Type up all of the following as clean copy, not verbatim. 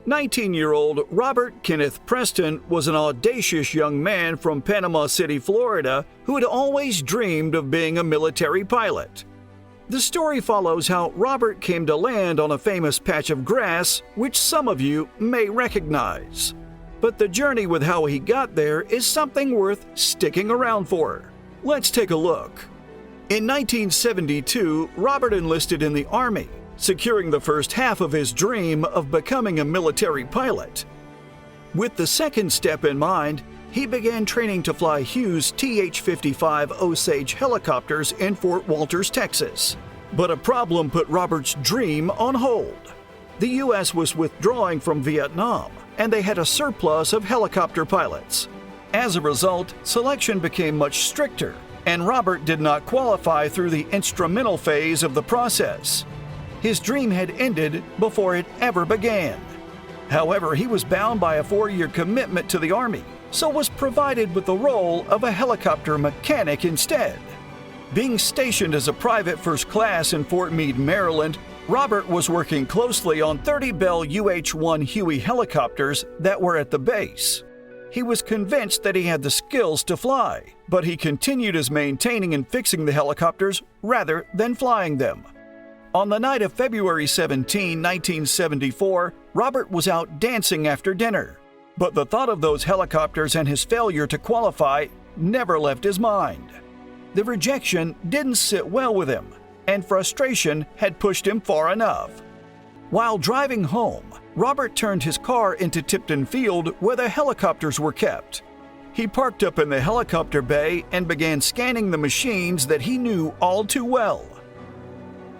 19-year-old Robert Kenneth Preston was an audacious young man from Panama City, Florida, who had always dreamed of being a military pilot. The story follows how Robert came to land on a famous patch of grass, which some of you may recognize. But the journey with how he got there is something worth sticking around for. Let's take a look. In 1972, Robert enlisted in the Army, securing the first half of his dream of becoming a military pilot. With the second step in mind, he began training to fly Hughes TH-55 Osage helicopters in Fort Walters, Texas. But a problem put Robert's dream on hold. The U.S. was withdrawing from Vietnam, and they had a surplus of helicopter pilots. As a result, selection became much stricter, and Robert did not qualify through the instrumental phase of the process. His dream had ended before it ever began. However, he was bound by a 4-year commitment to the Army, so was provided with the role of a helicopter mechanic instead. Being stationed as a private first class in Fort Meade, Maryland, Robert was working closely on 30 Bell UH-1 Huey helicopters that were at the base. He was convinced that he had the skills to fly, but he continued as maintaining and fixing the helicopters rather than flying them. On the night of February 17, 1974, Robert was out dancing after dinner. But the thought of those helicopters and his failure to qualify never left his mind. The rejection didn't sit well with him, and frustration had pushed him far enough. While driving home, Robert turned his car into Tipton Field where the helicopters were kept. He parked up in the helicopter bay and began scanning the machines that he knew all too well.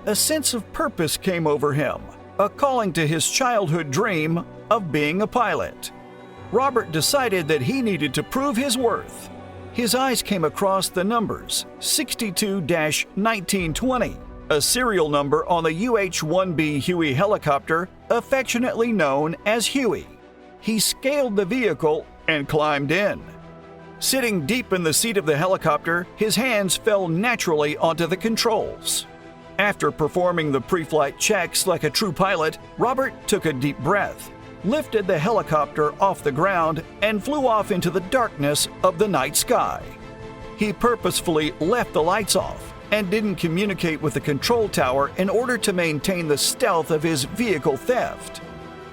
A sense of purpose came over him, a calling to his childhood dream of being a pilot. Robert decided that he needed to prove his worth. His eyes came across the numbers 62-1920, a serial number on the UH-1B Huey helicopter, affectionately known as Huey. He scaled the vehicle and climbed in. Sitting deep in the seat of the helicopter, his hands fell naturally onto the controls. After performing the pre-flight checks like a true pilot, Robert took a deep breath, lifted the helicopter off the ground, and flew off into the darkness of the night sky. He purposefully left the lights off and didn't communicate with the control tower in order to maintain the stealth of his vehicle theft.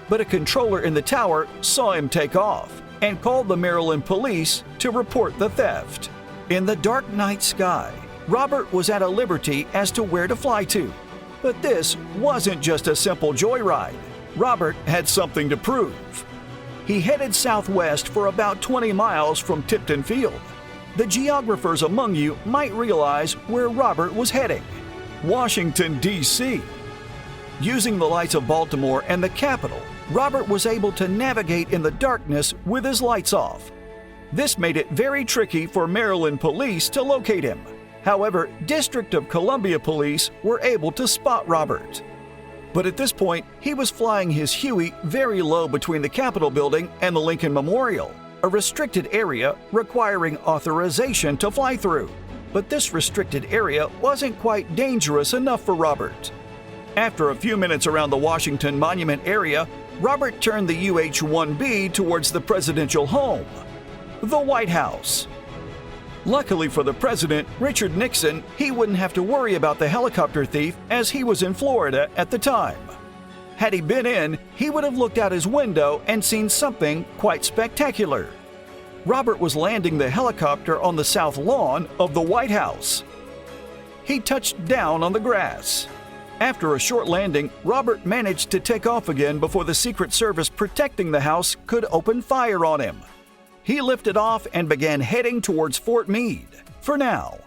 But a controller in the tower saw him take off and called the Maryland police to report the theft. In the dark night sky, Robert was at a liberty as to where to fly to. But this wasn't just a simple joyride. Robert had something to prove. He headed southwest for about 20 miles from Tipton Field. The geographers among you might realize where Robert was heading: Washington, D.C. Using the lights of Baltimore and the Capitol, Robert was able to navigate in the darkness with his lights off. This made it very tricky for Maryland police to locate him. However, District of Columbia police were able to spot Robert. But at this point, he was flying his Huey very low between the Capitol building and the Lincoln Memorial, a restricted area requiring authorization to fly through. But this restricted area wasn't quite dangerous enough for Robert. After a few minutes around the Washington Monument area, Robert turned the UH-1B towards the presidential home, the White House. Luckily for the president, Richard Nixon, he wouldn't have to worry about the helicopter thief as he was in Florida at the time. Had he been in, he would have looked out his window and seen something quite spectacular. Robert was landing the helicopter on the south lawn of the White House. He touched down on the grass. After a short landing, Robert managed to take off again before the Secret Service protecting the house could open fire on him. He lifted off and began heading towards Fort Meade, for now.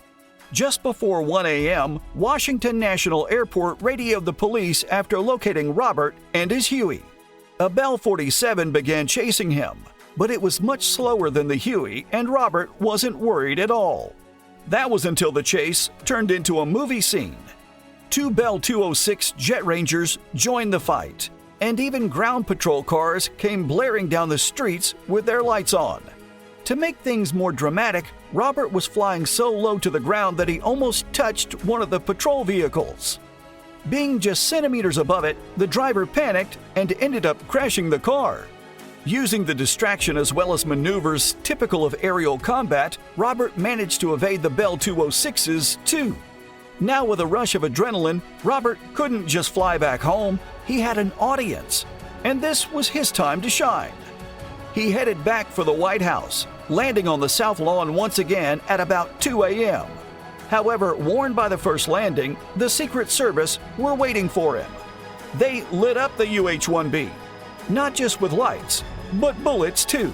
Just before 1 a.m., Washington National Airport radioed the police after locating Robert and his Huey. A Bell 47 began chasing him, but it was much slower than the Huey, and Robert wasn't worried at all. That was until the chase turned into a movie scene. 2 Bell 206 Jet Rangers joined the fight, and even ground patrol cars came blaring down the streets with their lights on. To make things more dramatic, Robert was flying so low to the ground that he almost touched one of the patrol vehicles. Being just centimeters above it, the driver panicked and ended up crashing the car. Using the distraction as well as maneuvers typical of aerial combat, Robert managed to evade the Bell 206s too. Now with a rush of adrenaline, Robert couldn't just fly back home, he had an audience. And this was his time to shine. He headed back for the White House, landing on the South Lawn once again at about 2 a.m. However, warned by the first landing, the Secret Service were waiting for him. They lit up the UH-1B, not just with lights, but bullets too.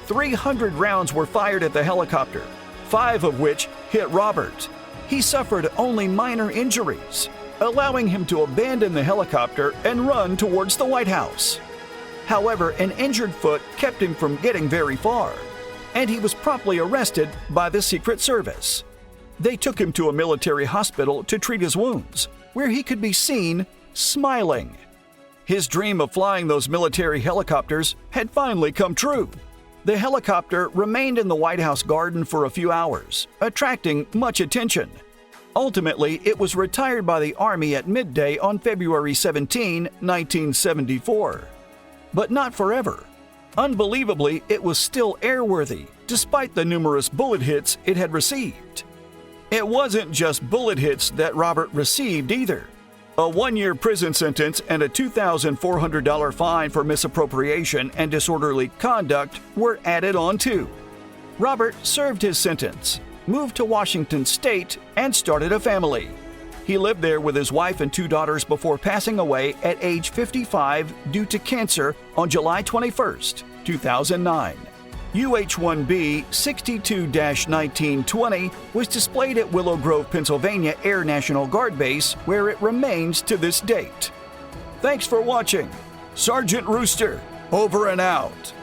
300 rounds were fired at the helicopter, 5 of which hit Robert. He suffered only minor injuries, allowing him to abandon the helicopter and run towards the White House. However, an injured foot kept him from getting very far, and he was promptly arrested by the Secret Service. They took him to a military hospital to treat his wounds, where he could be seen smiling. His dream of flying those military helicopters had finally come true. The helicopter remained in the White House garden for a few hours, attracting much attention. Ultimately, it was retired by the Army at midday on February 17, 1974. But not forever. Unbelievably, it was still airworthy, despite the numerous bullet hits it had received. It wasn't just bullet hits that Robert received either. A 1-year prison sentence and a $2,400 fine for misappropriation and disorderly conduct were added on too. Robert served his sentence, moved to Washington State, and started a family. He lived there with his wife and 2 daughters before passing away at age 55 due to cancer on July 21, 2009. UH-1B 62-1920 was displayed at Willow Grove, Pennsylvania Air National Guard Base, where it remains to this date. Thanks for watching. Sergeant Rooster, over and out.